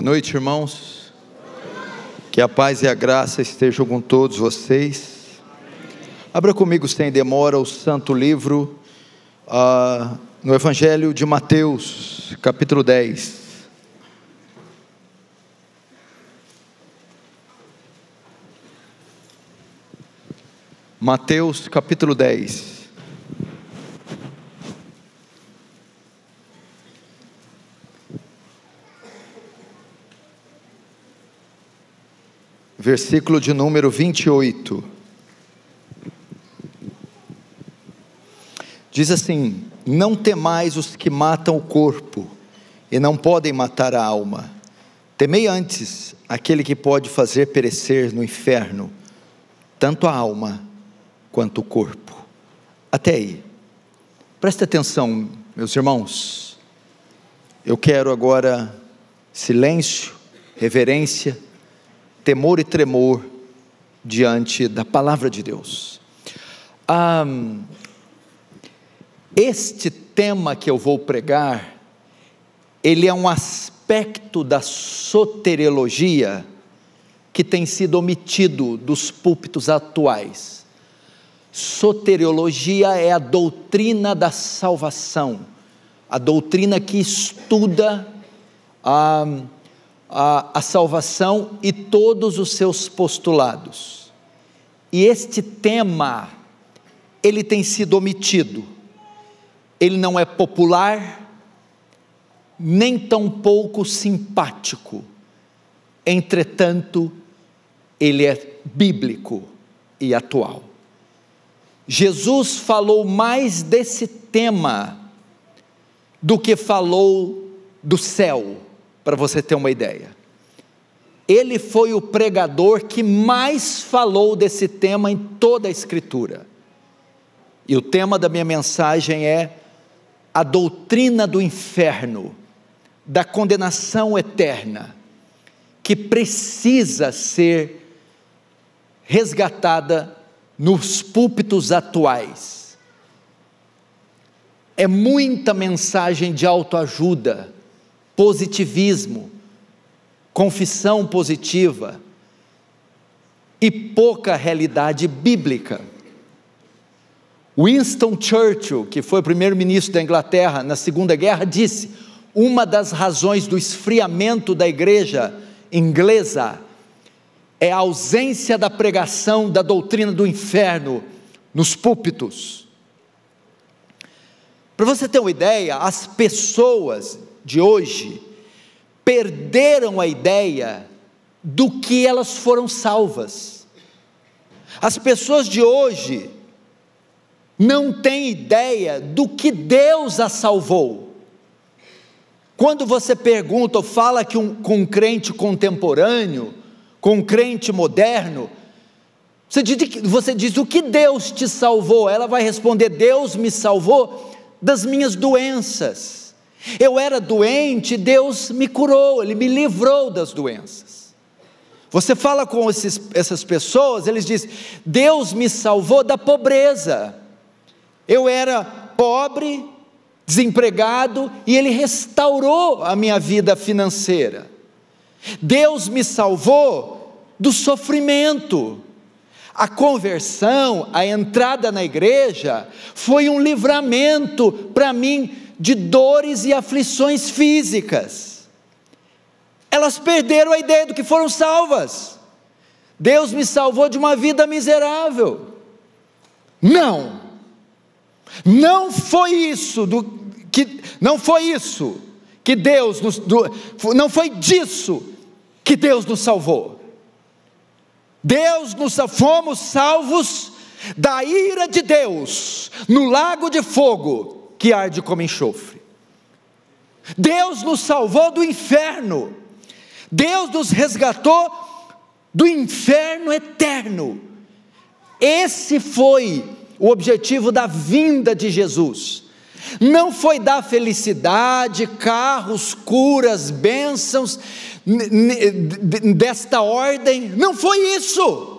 noite, irmãos. Que a paz e a graça estejam com todos vocês. Abra comigo sem demora o santo livro, no Evangelho de Mateus, capítulo 10. Mateus, capítulo 10. Versículo de número 28. Diz assim: não temais os que matam o corpo e não podem matar a alma. Temei antes aquele que pode fazer perecer no inferno tanto a alma quanto o corpo. Até aí. Preste atenção, meus irmãos. Eu quero agora silêncio, reverência, temor e tremor diante da palavra de Deus. Este tema que eu vou pregar, ele é um aspecto da soteriologia que tem sido omitido dos púlpitos atuais. Soteriologia é a doutrina da salvação, a doutrina que estuda a salvação e todos os seus postulados. E este tema, ele tem sido omitido. Ele não é popular, nem tampouco simpático. Entretanto, ele é bíblico e atual. Jesus falou mais desse tema do que falou do céu, para você ter uma ideia. Ele foi o pregador que mais falou desse tema em toda a Escritura. E o tema da minha mensagem é a doutrina do inferno, da condenação eterna, que precisa ser resgatada nos púlpitos atuais. É muita mensagem de autoajuda, positivismo, confissão positiva e pouca realidade bíblica. Winston Churchill, que foi o primeiro-ministro da Inglaterra na Segunda Guerra, disse: uma das razões do esfriamento da igreja inglesa é a ausência da pregação da doutrina do inferno nos púlpitos. Para você ter uma ideia, as pessoas de hoje perderam a ideia do que elas foram salvas. As pessoas de hoje não têm ideia do que Deus as salvou. Quando você pergunta ou fala com um crente contemporâneo, com um crente moderno, você diz o que Deus te salvou? Ela vai responder: Deus me salvou das minhas doenças. Eu era doente, Deus me curou, Ele me livrou das doenças. Você fala com essas pessoas, eles dizem: Deus me salvou da pobreza. Eu era pobre, desempregado, e Ele restaurou a minha vida financeira. Deus me salvou do sofrimento. A conversão, a entrada na igreja, foi um livramento para mim de dores e aflições físicas. Elas perderam a ideia do que foram salvas. Deus me salvou de uma vida miserável. Não foi isso que Deus não foi disso que Deus nos salvou. Fomos salvos da ira de Deus no lago de fogo que arde como enxofre. Deus nos salvou do inferno. Deus nos resgatou do inferno eterno. Esse foi o objetivo da vinda de Jesus. Não foi dar felicidade, carros, curas, bênçãos desta ordem. Não foi isso.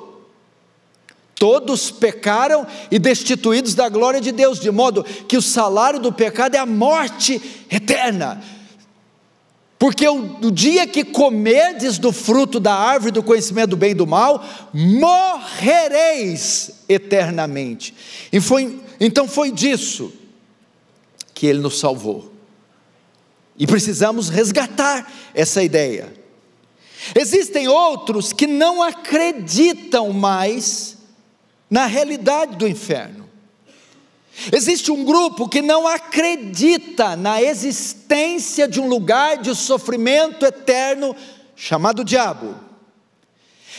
Todos pecaram e destituídos da glória de Deus, de modo que o salário do pecado é a morte eterna. porque o dia que comerdes do fruto da árvore do conhecimento do bem e do mal, morrereis eternamente. Então foi disso que ele nos salvou, e precisamos resgatar essa ideia. Existem outros que não acreditam mais na realidade do inferno. Existe um grupo que não acredita na existência de um lugar de sofrimento eterno chamado diabo.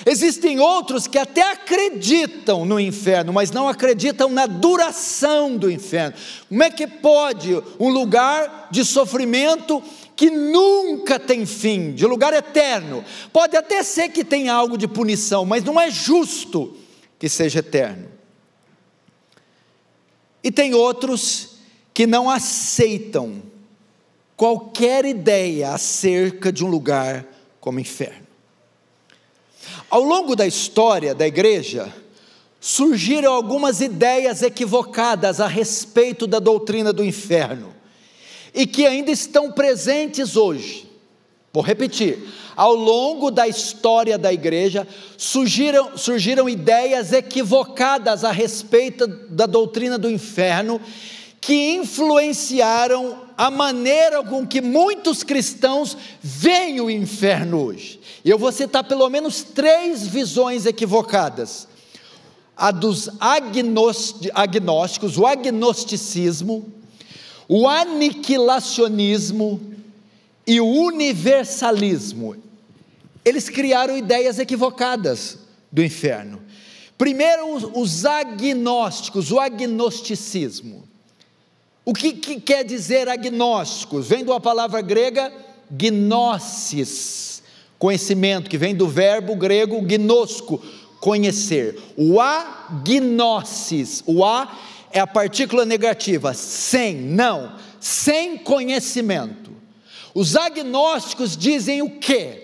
Existem outros que até acreditam no inferno, mas não acreditam na duração do inferno. Como é que pode um lugar de sofrimento que nunca tem fim, de lugar eterno? Pode até ser que tenha algo de punição, mas não é justo que seja eterno. E tem outros que não aceitam qualquer ideia acerca de um lugar como inferno. Ao longo da história da igreja, surgiram algumas ideias equivocadas a respeito da doutrina do inferno, e que ainda estão presentes hoje. Vou repetir: ao longo da história da igreja, surgiram ideias equivocadas a respeito da doutrina do inferno, que influenciaram a maneira com que muitos cristãos veem o inferno hoje. E eu vou citar pelo menos 3 visões equivocadas: a dos agnósticos, o agnosticismo, o aniquilacionismo e o universalismo. Eles criaram ideias equivocadas do inferno. Primeiro, os agnósticos, o agnosticismo. O que quer dizer agnósticos? Vem da palavra grega gnosis, conhecimento, que vem do verbo grego gnosko, conhecer. O agnosis, o a é a partícula negativa, sem, não, sem conhecimento. Os agnósticos dizem o quê?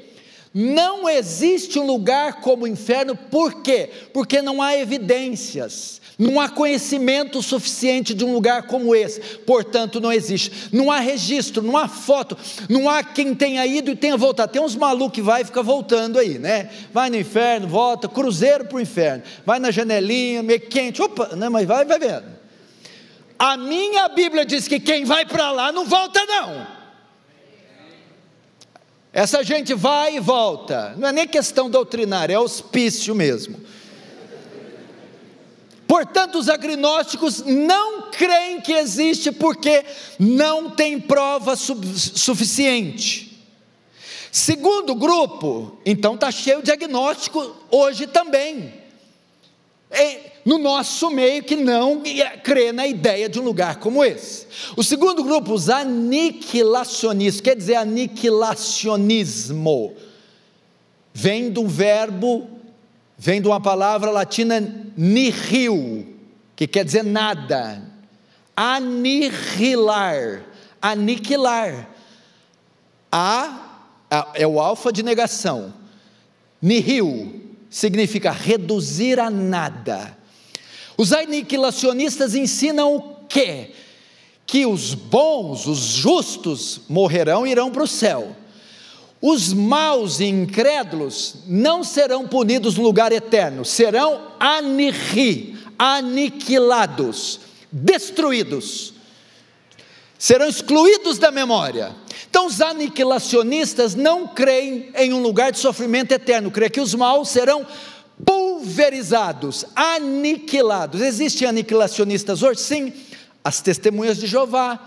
Não existe um lugar como o inferno. Por quê? Porque não há evidências, não há conhecimento suficiente de um lugar como esse, portanto não existe, não há registro, não há foto, não há quem tenha ido e tenha voltado. Tem uns malucos que vai e fica voltando aí, né? Vai no inferno, volta, cruzeiro para o inferno, vai na janelinha, meio quente, opa, não, mas vai vendo. A minha Bíblia diz que quem vai para lá não volta não. Essa gente vai e volta, não é nem questão doutrinária, é auspício mesmo. Portanto, os agnósticos não creem que existe, porque não tem prova suficiente. Segundo grupo, então está cheio de agnóstico hoje também, no nosso meio, que não crê na ideia de um lugar como esse. O segundo grupo, os aniquilacionistas, quer dizer aniquilacionismo, vem de uma palavra latina nihil, que quer dizer nada. Aniquilar, é o alfa de negação. Nihil significa reduzir a nada. Os aniquilacionistas ensinam o quê? Que os bons, os justos morrerão e irão para o céu. Os maus e incrédulos não serão punidos no lugar eterno, serão aniquilados, destruídos, serão excluídos da memória. Então os aniquilacionistas não creem em um lugar de sofrimento eterno, creem que os maus serão pulverizados, aniquilados. Existem aniquilacionistas hoje? Sim. As testemunhas de Jeová,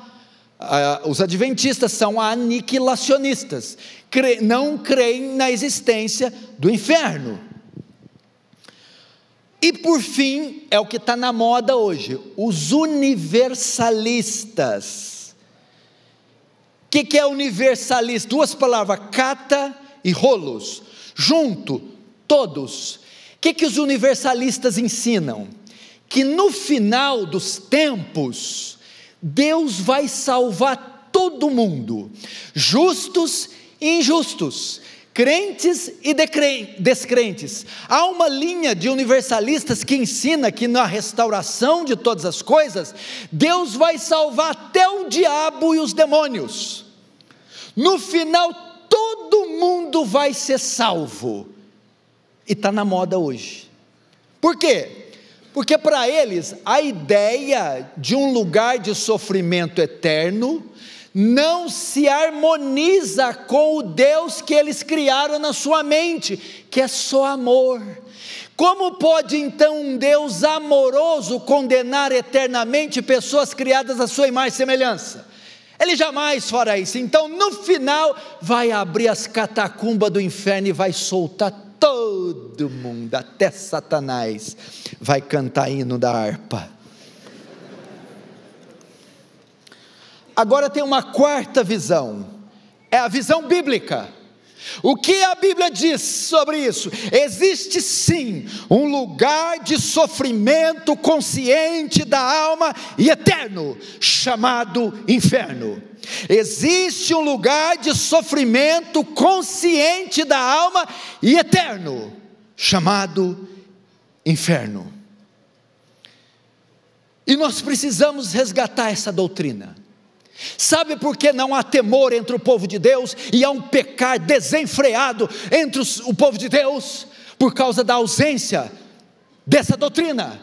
os adventistas são aniquilacionistas, não creem na existência do inferno. E por fim, é o que está na moda hoje, os universalistas. O que é universalista? 2 palavras, kata e holos, junto, todos. O que os universalistas ensinam? Que no final dos tempos, Deus vai salvar todo mundo, justos e injustos, crentes e descrentes. Há uma linha de universalistas que ensina que na restauração de todas as coisas, Deus vai salvar até o diabo e os demônios. no final todo mundo vai ser salvo, e está na moda hoje. Por quê? Porque para eles a ideia de um lugar de sofrimento eterno não se harmoniza com o Deus que eles criaram na sua mente, que é só amor. Como pode então um Deus amoroso condenar eternamente pessoas criadas à sua imagem e semelhança? Ele jamais fará isso. Então no final vai abrir as catacumbas do inferno e vai soltar todo mundo, até Satanás vai cantar hino da harpa. Agora tem uma quarta visão, é a visão bíblica. O que a Bíblia diz sobre isso? Existe sim um lugar de sofrimento consciente da alma e eterno, chamado inferno. Existe um lugar de sofrimento consciente da alma e eterno, chamado inferno. E nós precisamos resgatar essa doutrina. Sabe por que não há temor entre o povo de Deus e há um pecar desenfreado entre o povo de Deus? Por causa da ausência dessa doutrina.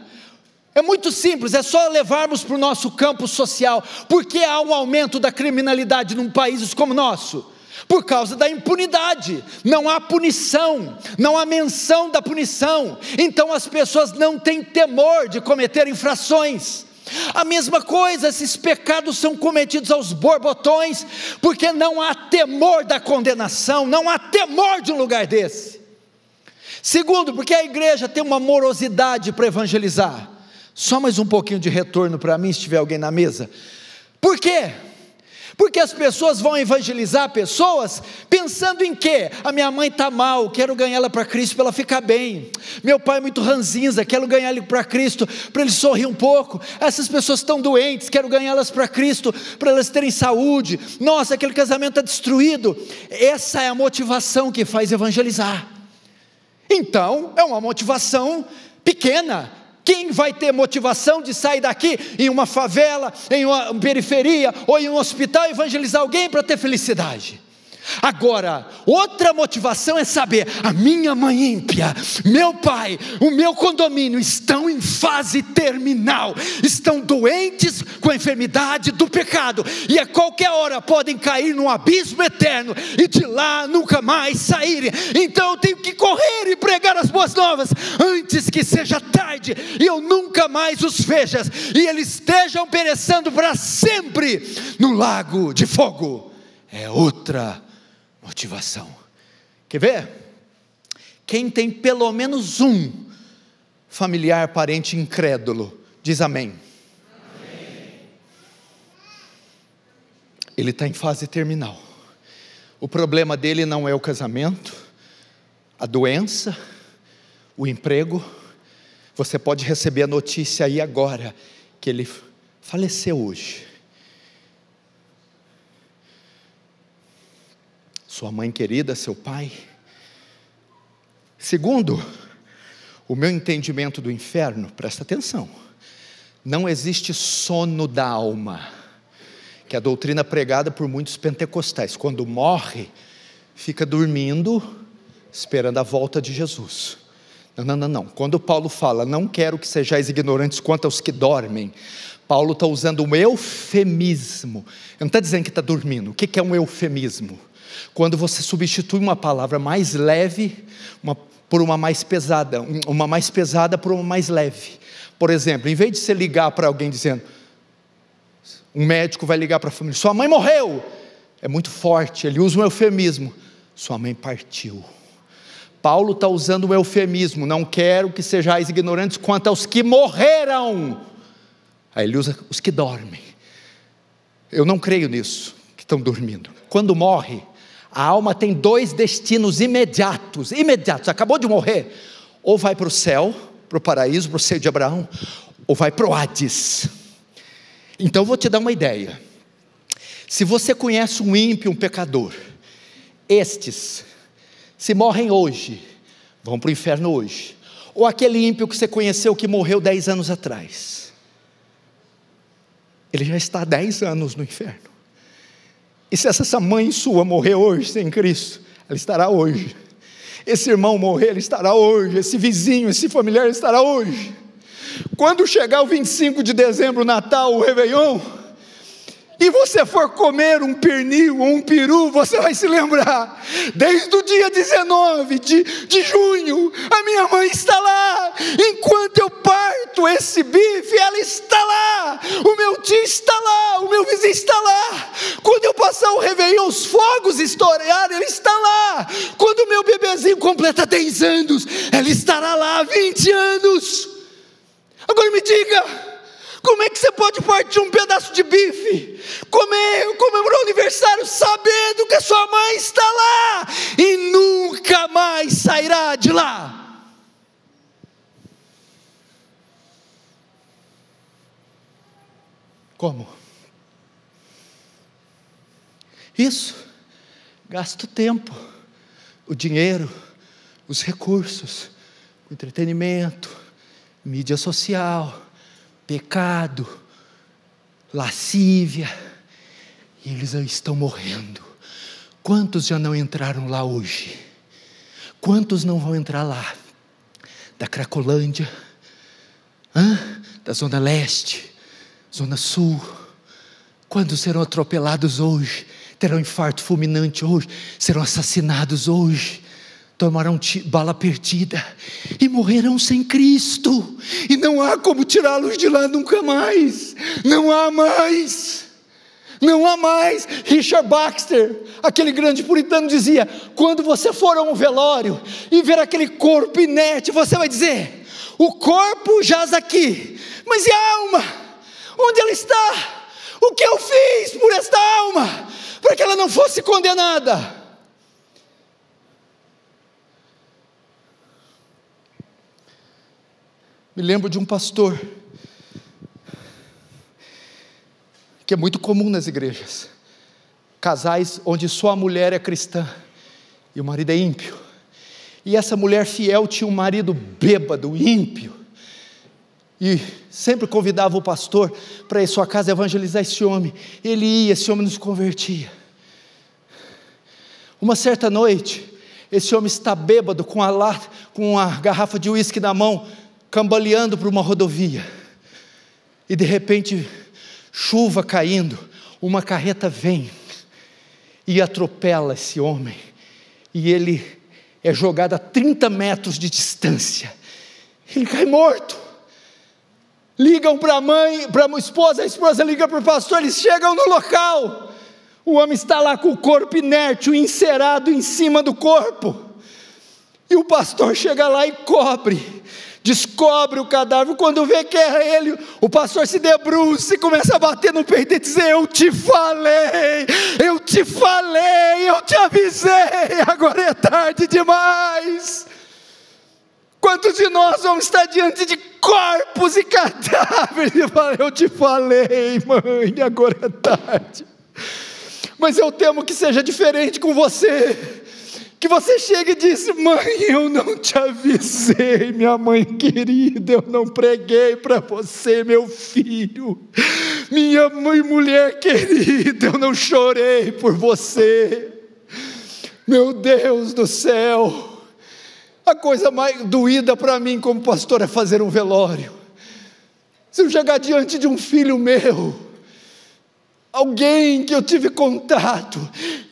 É muito simples, é só levarmos para o nosso campo social. Por que há um aumento da criminalidade num país como o nosso? Por causa da impunidade, não há punição, não há menção da punição, então as pessoas não têm temor de cometer infrações. A mesma coisa, esses pecados são cometidos aos borbotões, porque não há temor da condenação, não há temor de um lugar desse. Segundo, porque a igreja tem uma morosidade para evangelizar. Só mais um pouquinho de retorno para mim, se tiver alguém na mesa. Por quê? Porque as pessoas vão evangelizar pessoas pensando em quê? A minha mãe está mal, quero ganhar ela para Cristo para ela ficar bem. Meu pai é muito ranzinza, quero ganhar ele para Cristo para ele sorrir um pouco. Essas pessoas estão doentes, quero ganhá-las para Cristo para elas terem saúde. Nossa, aquele casamento está destruído. Essa é a motivação que faz evangelizar. Então, é uma motivação pequena. Quem vai ter motivação de sair daqui em uma favela, em uma periferia ou em um hospital, evangelizar alguém para ter felicidade? Agora, outra motivação é saber, a minha mãe ímpia, meu pai, o meu condomínio estão em fase terminal, estão doentes com a enfermidade do pecado, e a qualquer hora podem cair num abismo eterno, e de lá nunca mais saírem. Então eu tenho que correr e pregar as boas novas, antes que seja tarde, e eu nunca mais os veja, e eles estejam perecendo para sempre, no lago de fogo. É outra motivação. Quer ver? Quem tem pelo menos um familiar, parente incrédulo, diz amém. Amém. Ele está em fase terminal. O problema dele não é o casamento, a doença, o emprego. Você pode receber a notícia aí agora, que ele faleceu hoje. Sua mãe querida, seu pai. Segundo, o meu entendimento do inferno, presta atenção, não existe sono da alma, que é a doutrina pregada por muitos pentecostais. Quando morre, fica dormindo, esperando a volta de Jesus. Não. Quando Paulo fala, não quero que sejais ignorantes quanto aos que dormem, Paulo está usando um eufemismo. Ele não está dizendo que está dormindo. O que é um eufemismo? Quando você substitui uma palavra mais leve por uma mais pesada, uma mais pesada por uma mais leve. Por exemplo, em vez de você ligar para alguém dizendo, um médico vai ligar para a família, sua mãe morreu, é muito forte, ele usa um eufemismo, sua mãe partiu. Paulo está usando um eufemismo, não quero que sejais ignorantes quanto aos que morreram. Aí ele usa os que dormem. Eu não creio nisso, que estão dormindo. Quando morre, a alma tem dois destinos imediatos, acabou de morrer, ou vai para o céu, para o paraíso, para o seio de Abraão, ou vai para o Hades. Então vou te dar uma ideia, se você conhece um ímpio, um pecador, estes, se morrem hoje, vão para o inferno hoje, ou aquele ímpio que você conheceu que morreu 10 anos atrás, ele já está há 10 anos no inferno. E se essa mãe sua morrer hoje sem Cristo, ela estará hoje. Esse irmão morrer, ele estará hoje. Esse vizinho, esse familiar estará hoje. Quando chegar o 25 de dezembro, o Natal, o Réveillon, e você for comer um pernil ou um peru, você vai se lembrar, desde o dia 19 de junho, a minha mãe está lá, enquanto eu parto esse bife, ela está lá, o meu tio está lá, o meu vizinho está lá, quando eu passar o Réveillon, os fogos estourarem, ele está lá, quando o meu bebezinho completa 10 anos, ela estará lá há 20 anos, agora me diga, como é que você pode partir um pedaço de bife, comemorar o aniversário sabendo que a sua mãe está lá e nunca mais sairá de lá? Como? Isso, gasta o tempo, o dinheiro, os recursos, o entretenimento, mídia social, pecado, lascívia, e eles estão morrendo. Quantos já não entraram lá hoje? Quantos não vão entrar lá? Da Cracolândia, da Zona Leste, Zona Sul. Quantos serão atropelados hoje? Terão infarto fulminante hoje? Serão assassinados hoje? Tomarão bala perdida e morrerão sem Cristo, e não há como tirá-los de lá nunca mais, não há mais. Richard Baxter, aquele grande puritano, dizia: quando você for a um velório e ver aquele corpo inerte, você vai dizer: o corpo jaz aqui, mas e a alma? Onde ela está? O que eu fiz por esta alma, para que ela não fosse condenada? Me lembro de um pastor, que é muito comum nas igrejas, casais onde só a mulher é cristã, e o marido é ímpio, e essa mulher fiel tinha um marido bêbado, ímpio, e sempre convidava o pastor para ir à sua casa evangelizar esse homem, ele ia, esse homem nos convertia. Uma certa noite, esse homem está bêbado, com a garrafa de uísque na mão, cambaleando para uma rodovia, e de repente, chuva caindo, uma carreta vem, e atropela esse homem, e ele é jogado a 30 metros de distância, ele cai morto. Ligam para a mãe, para a esposa liga para o pastor, eles chegam no local, o homem está lá com o corpo inerte, o encerado em cima do corpo, e o pastor chega lá e descobre o cadáver. Quando vê que é ele, o pastor se debruça e começa a bater no peito e dizer: eu te falei, eu te avisei, agora é tarde demais. Quantos de nós vamos estar diante de corpos e cadáveres e falar: eu te falei, mãe, agora é tarde. Mas eu temo que seja diferente com você, que você chegue e diz: mãe, eu não te avisei, minha mãe querida, eu não preguei para você, meu filho, minha mãe, mulher querida, eu não chorei por você, meu Deus do céu. A coisa mais doída para mim como pastor é fazer um velório. Se eu chegar diante de um filho meu, alguém que eu tive contato,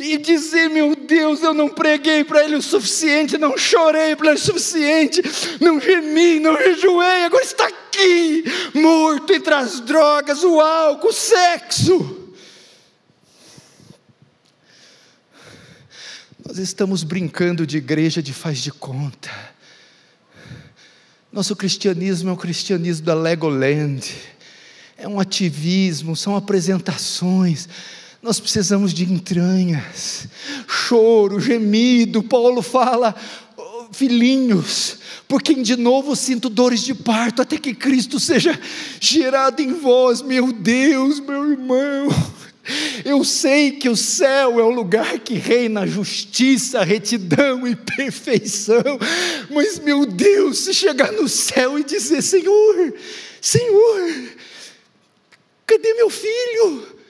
e dizer: meu Deus, eu não preguei para ele o suficiente, não chorei para ele o suficiente, não gemi, não jejuei, agora está aqui, morto entre as drogas, o álcool, o sexo. Nós estamos brincando de igreja de faz de conta. Nosso cristianismo é o cristianismo da Legoland, é um ativismo, são apresentações. Nós precisamos de entranhas, choro, gemido. Paulo fala: filhinhos, por quem de novo sinto dores de parto, até que Cristo seja gerado em vós. Meu Deus, meu irmão, eu sei que o céu é o lugar que reina a justiça, a retidão e perfeição, mas meu Deus, se chegar no céu e dizer: Senhor, cadê meu filho?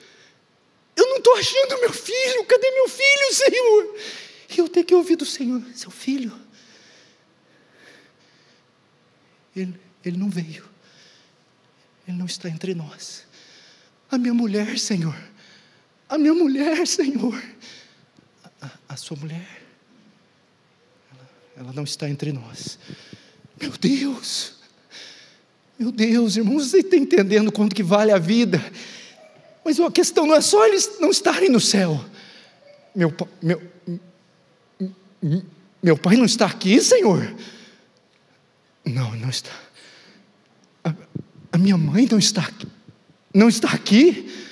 eu não estou achando meu filho, cadê meu filho, Senhor? E eu tenho que ouvir do Senhor: seu filho, ele não veio, ele não está entre nós. A minha mulher, Senhor, a minha mulher, Senhor, a sua mulher, ela não está entre nós. Meu Deus, irmãos, você está entendendo quanto que vale a vida? Mas a questão não é só eles não estarem no céu. Meu pai não está aqui, Senhor? Não está. A minha mãe não está aqui? Não está aqui?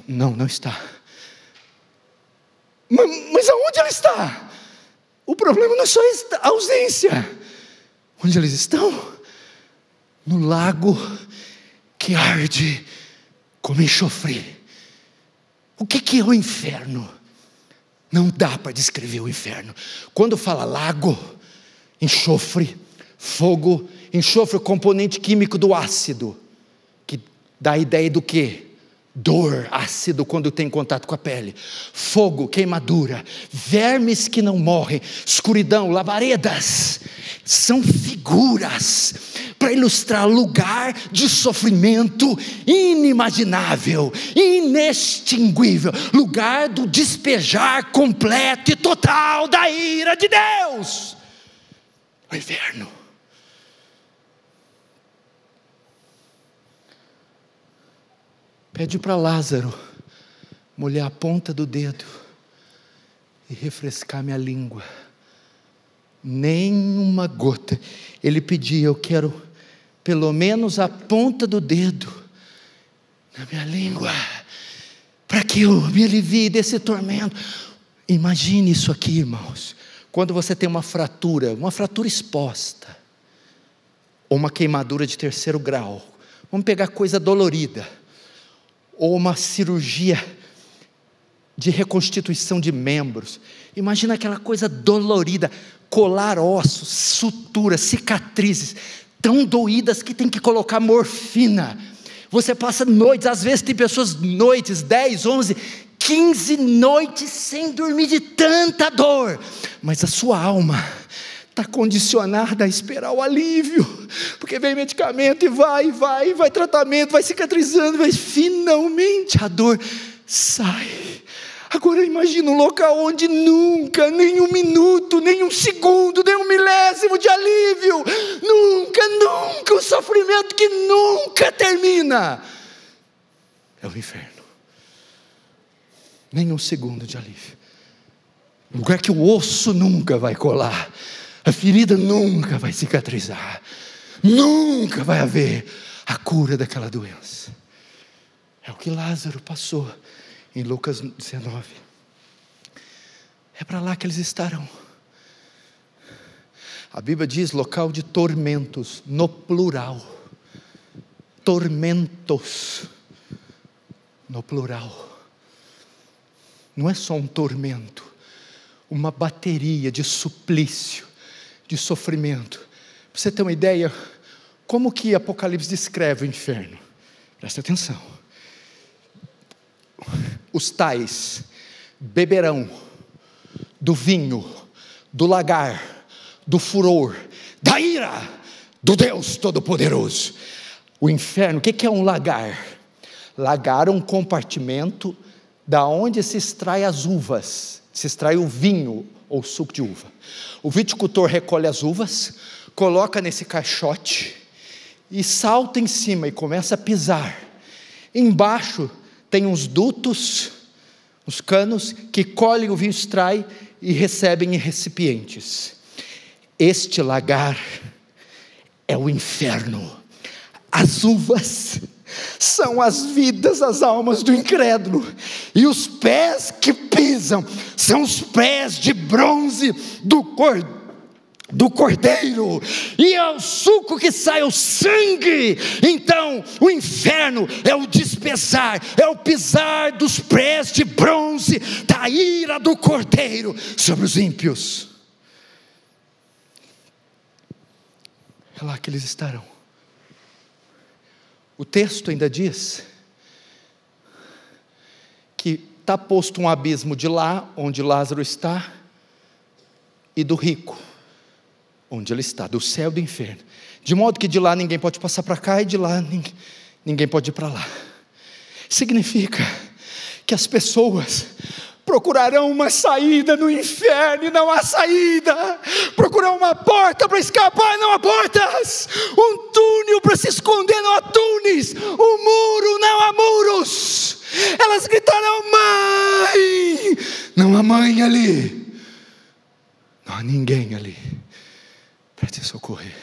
Não está. Mas aonde ela está? O problema não é só a ausência. Onde eles estão? No lago que arde como enxofre. O que é o inferno? Não dá para descrever o inferno. Quando fala lago, enxofre, fogo, enxofre é o componente químico do ácido, que dá a ideia do quê? Dor, ácido quando tem contato com a pele. Fogo, queimadura, vermes que não morrem, escuridão, labaredas. São figuras para ilustrar lugar de sofrimento inimaginável, inextinguível, lugar do despejar completo e total da ira de Deus. O inferno. Pede para Lázaro molhar a ponta do dedo e refrescar minha língua. Nem uma gota. Ele pedia: eu quero pelo menos a ponta do dedo na minha língua, para que eu me alivie desse tormento. Imagine isso aqui, irmãos, quando você tem uma fratura exposta, ou uma queimadura de 3º grau, vamos pegar coisa dolorida, ou uma cirurgia de reconstituição de membros. Imagina aquela coisa dolorida, colar ossos, suturas, cicatrizes, tão doídas que tem que colocar morfina. Você passa noites, às vezes tem pessoas noites, 10, 11, 15 noites sem dormir de tanta dor, mas a sua alma está condicionada a esperar o alívio, porque vem medicamento e vai tratamento, vai cicatrizando, mas finalmente a dor sai. Agora imagina um local onde nunca, nem um minuto, nem um segundo, nem um milésimo de alívio, nunca, o sofrimento que nunca termina, é o inferno. Nem um segundo de alívio, um lugar que o osso nunca vai colar, a ferida nunca vai cicatrizar, nunca vai haver a cura daquela doença. É o que Lázaro passou em Lucas 19. É para lá que eles estarão. A Bíblia diz local de tormentos, no plural. Tormentos, no plural. Não é só um tormento, uma bateria de suplício, de sofrimento. Para você ter uma ideia, como que Apocalipse descreve o inferno? Presta atenção. Os tais beberão do vinho, do lagar, do furor, da ira do Deus Todo-Poderoso. O inferno, o que é um lagar? Lagar é um compartimento da onde se extrai as uvas, se extrai o vinho ou suco de uva. O viticultor recolhe as uvas, coloca nesse caixote e salta em cima e começa a pisar. Embaixo tem uns dutos, uns canos que colhem o vinho, extrai e recebem em recipientes. Este lagar é o inferno. As uvas são as vidas, as almas do incrédulo, e os pés que pisam são os pés de bronze do cordeiro, e é o suco que sai o sangue. Então o inferno é o despesar, é o pisar dos pés de bronze da ira do cordeiro sobre os ímpios. É lá que eles estarão. O texto ainda diz que está posto um abismo de lá, onde Lázaro está, e do rico, onde ele está, do céu e do inferno. De modo que de lá ninguém pode passar para cá, e de lá ninguém pode ir para lá. Significa que as pessoas procurarão uma saída no inferno, e não há saída. Procurarão uma porta para escapar, e não há portas. Um túnel para se esconder, não há túneis. Um muro, não há muros. Elas gritarão: mãe! Não há mãe ali. Não há ninguém ali para te socorrer.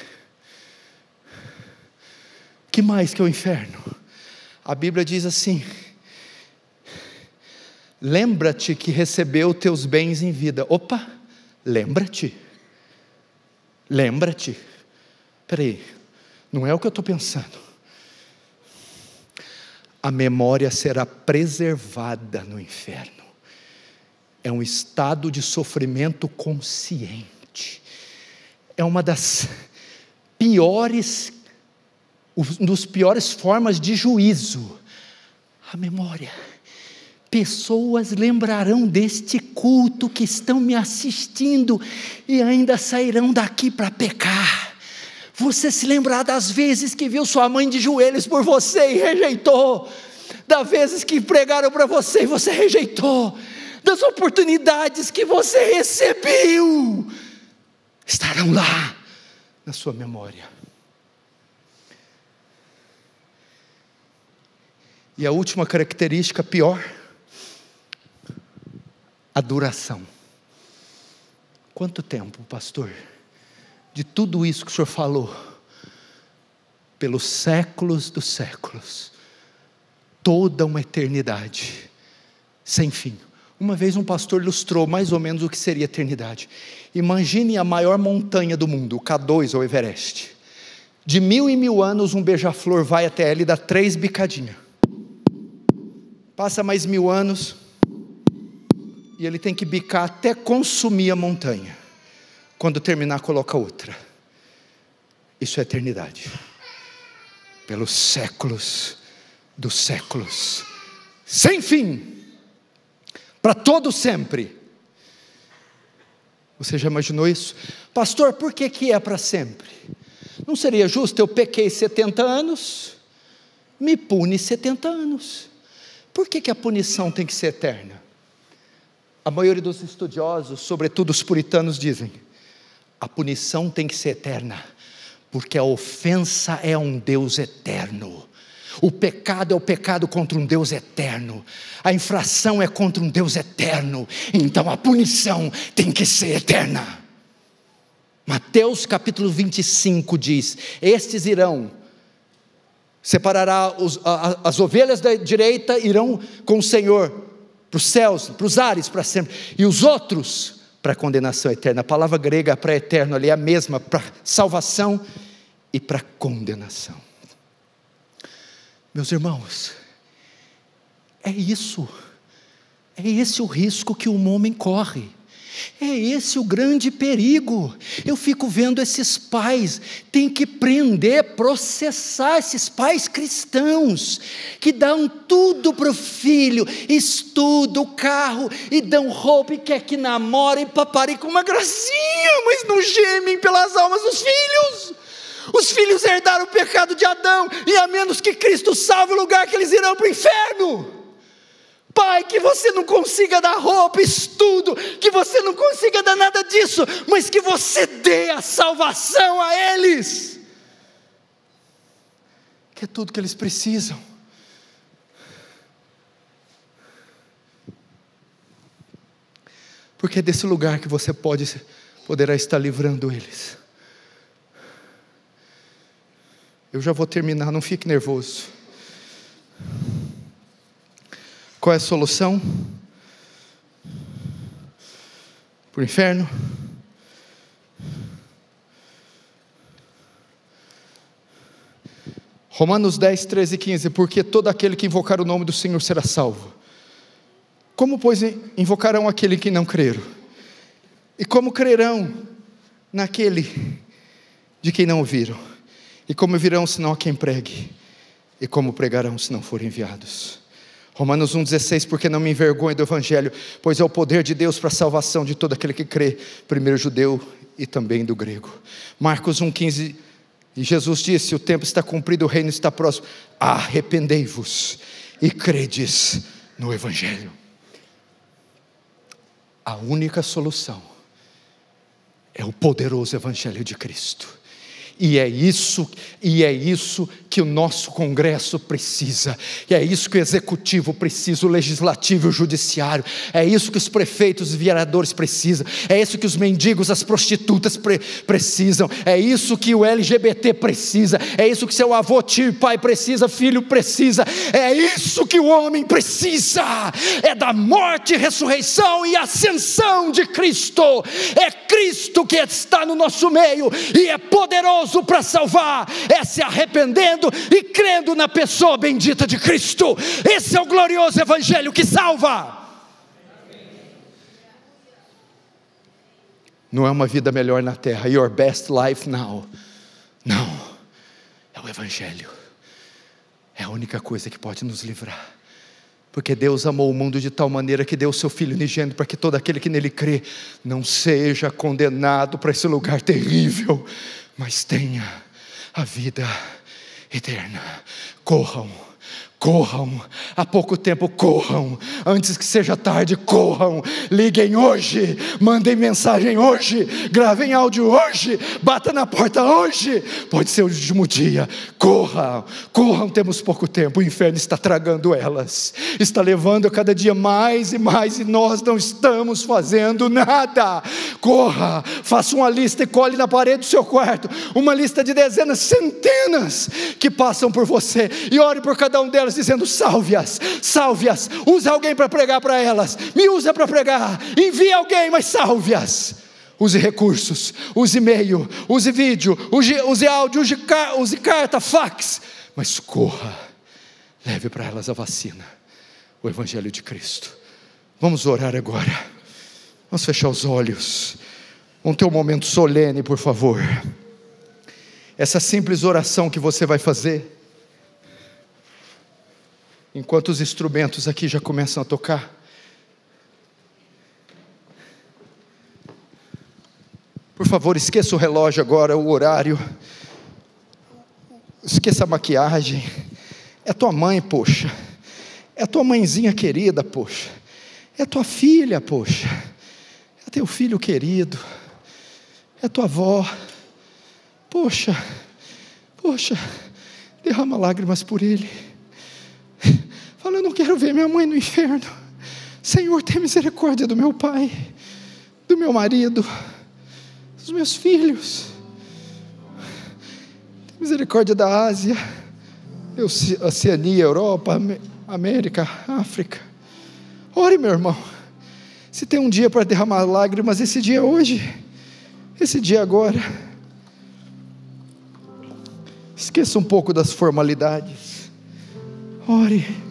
Que mais que é o inferno? A Bíblia diz assim: lembra-te que recebeu teus bens em vida. Opa, lembra-te. Lembra-te. Espera aí, não é o que eu estou pensando. A memória será preservada no inferno. É um estado de sofrimento consciente. É uma das piores, dos piores formas de juízo. A memória. Pessoas lembrarão deste culto que estão me assistindo e ainda sairão daqui para pecar. Você se lembrar das vezes que viu sua mãe de joelhos por você e rejeitou, das vezes que pregaram para você e você rejeitou, das oportunidades que você recebeu, estarão lá na sua memória. E a última característica pior: a duração. Quanto tempo, pastor? De tudo isso que o senhor falou, pelos séculos dos séculos, toda uma eternidade, sem fim. Uma vez um pastor ilustrou mais ou menos o que seria eternidade. Imagine a maior montanha do mundo, o K2 ou Everest. De 1000 em 1000 anos um beija-flor vai até ela e dá 3 bicadinhas. Passa mais 1000 anos e ele tem que bicar até consumir a montanha. Quando terminar, coloca outra. Isso é eternidade. Pelos séculos dos séculos, sem fim, para todo sempre. Você já imaginou isso? Pastor, por que é para sempre? Não seria justo? Eu pequei 70 anos, me pune 70 anos. Por que a punição tem que ser eterna? A maioria dos estudiosos, sobretudo os puritanos, dizem: a punição tem que ser eterna, porque a ofensa é a um Deus eterno. O pecado é o pecado contra um Deus eterno. A infração é contra um Deus eterno. Então a punição tem que ser eterna. Mateus capítulo 25 diz: estes irão, separará as ovelhas da direita, irão com o Senhor para os céus, para os ares para sempre, e os outros para a condenação eterna. A palavra grega para eterno ali é a mesma, para salvação e para condenação. Meus irmãos, é esse o risco que o homem corre, é esse o grande perigo. Eu fico vendo esses pais, tem que prender, processar esses pais cristãos, que dão tudo para o filho, estudo, carro, e dão roupa, e quer que namore, e paparica, uma gracinha, mas não gemem pelas almas dos filhos. Os filhos herdaram o pecado de Adão, e a menos que Cristo salve o lugar, que eles irão para o inferno. Pai, que você não consiga dar roupa, estudo, que você não consiga dar nada disso, mas que você dê a salvação a eles, que é tudo que eles precisam. Porque é desse lugar que você poderá estar livrando eles. Eu já vou terminar, não fique nervoso. Qual é a solução? Para o inferno? Romanos 10, 13 e 15. Porque todo aquele que invocar o nome do Senhor será salvo. Como, pois, invocarão aquele que não creram? E como crerão naquele de quem não ouviram? E como virão, senão a quem pregue? E como pregarão, se não forem enviados? Romanos 1,16, porque não me envergonho do Evangelho, pois é o poder de Deus para a salvação de todo aquele que crê, primeiro judeu e também do grego. Marcos 1,15, e Jesus disse: o tempo está cumprido, o reino está próximo, arrependei-vos e credes no Evangelho. A única solução é o poderoso Evangelho de Cristo. E é isso que o nosso Congresso precisa, e é isso que o Executivo precisa, o Legislativo e o Judiciário, é isso que os prefeitos e vereadores precisam, é isso que os mendigos, as prostitutas precisam, é isso que o LGBT precisa, é isso que seu avô, tio e pai precisa, filho precisa, é isso que o homem precisa, é da morte, ressurreição e ascensão de Cristo. É Cristo que está no nosso meio, e é poderoso para salvar, é se arrependendo e crendo na pessoa bendita de Cristo. Esse é o glorioso Evangelho que salva. Não é uma vida melhor na terra, your best life now. Não, é o Evangelho, é a única coisa que pode nos livrar. Porque Deus amou o mundo de tal maneira que deu o seu Filho unigênito, para que todo aquele que nele crê não seja condenado para esse lugar terrível, mas tenha a vida eterna. Corram, há pouco tempo, corram, antes que seja tarde, corram, liguem hoje, mandem mensagem hoje, gravem áudio hoje, bata na porta hoje, pode ser o último dia. Corram, temos pouco tempo, o inferno está tragando elas, está levando a cada dia mais e mais, e nós não estamos fazendo nada. Corra, faça uma lista e cole na parede do seu quarto, uma lista de dezenas, centenas que passam por você, e ore por cada um delas, dizendo: salve-as, use alguém para pregar para elas, me usa para pregar, envie alguém, mas salve-as. Use recursos, use e-mail, use vídeo, use áudio, use carta, fax, mas corra, leve para elas a vacina, o Evangelho de Cristo. Vamos orar agora, vamos fechar os olhos, vamos ter um momento solene, por favor. Essa simples oração que você vai fazer, enquanto os instrumentos aqui já começam a tocar, por favor, esqueça o relógio agora, o horário, esqueça a maquiagem. É tua mãe, poxa, é tua mãezinha querida, poxa, é tua filha, poxa, é teu filho querido, é tua avó, poxa, derrama lágrimas por ele. Fala: eu não quero ver minha mãe no inferno. Senhor, tem misericórdia do meu pai, do meu marido, dos meus filhos. Tem misericórdia da Ásia, Oceania, Europa, América, África. Ore, meu irmão. Se tem um dia para derramar lágrimas, esse dia é hoje, esse dia é agora. Esqueça um pouco das formalidades. Ore.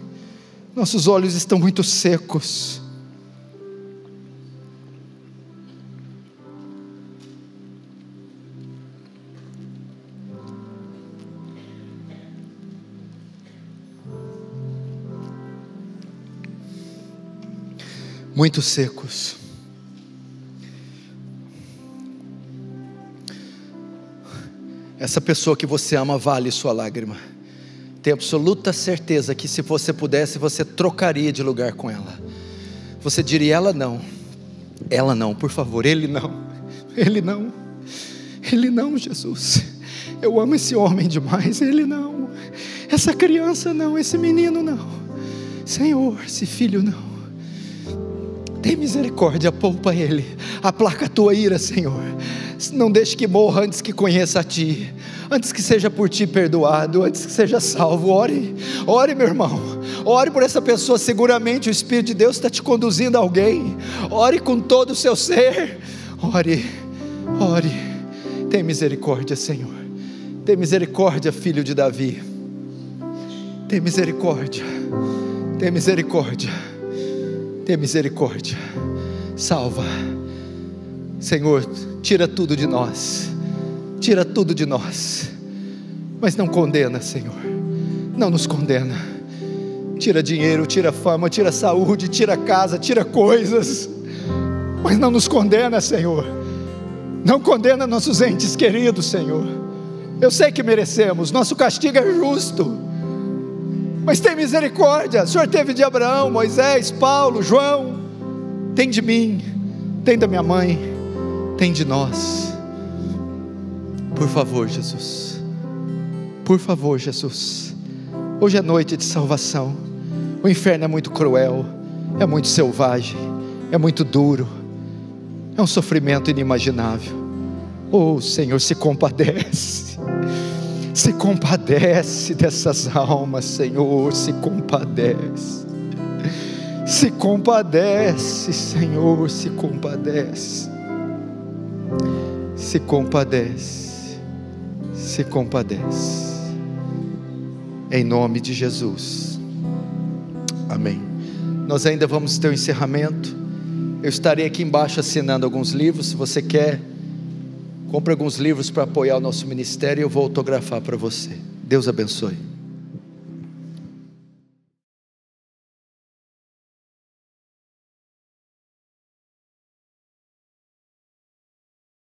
Nossos olhos estão muito secos. Muito secos. Essa pessoa que você ama vale sua lágrima. Tenho absoluta certeza que se você pudesse, você trocaria de lugar com ela. Você diria: ela não, por favor, ele não, Jesus, eu amo esse homem demais, ele não, essa criança não, esse menino não, Senhor, esse filho não. Tem misericórdia, poupa ele, aplaca a tua ira, Senhor. Não deixe que morra antes que conheça a Ti, antes que seja por Ti perdoado, antes que seja salvo. Ore, meu irmão, ore por essa pessoa. Seguramente o Espírito de Deus está te conduzindo a alguém. Ore com todo o seu ser. Ore. Tem misericórdia, Senhor. Tem misericórdia, filho de Davi. Tem misericórdia. Salva, Senhor. Tira tudo de nós, mas não condena, Senhor, não nos condena, tira dinheiro, tira fama, tira saúde, tira casa, tira coisas, mas não nos condena, Senhor. Não condena nossos entes queridos, Senhor. Eu sei que merecemos, nosso castigo é justo, mas tem misericórdia. O Senhor teve de Abraão, Moisés, Paulo, João. Tem de mim, tem da minha mãe, tem de nós. Por favor, Jesus, por favor, Jesus. Hoje é noite de salvação. O inferno é muito cruel, é muito selvagem, é muito duro, é um sofrimento inimaginável. Oh Senhor, se compadece dessas almas, Senhor, se compadece, Senhor, se compadece, em nome de Jesus, amém. Nós ainda vamos ter um encerramento. Eu estarei aqui embaixo assinando alguns livros. Se você quer, compre alguns livros para apoiar o nosso ministério e eu vou autografar para você. Deus abençoe.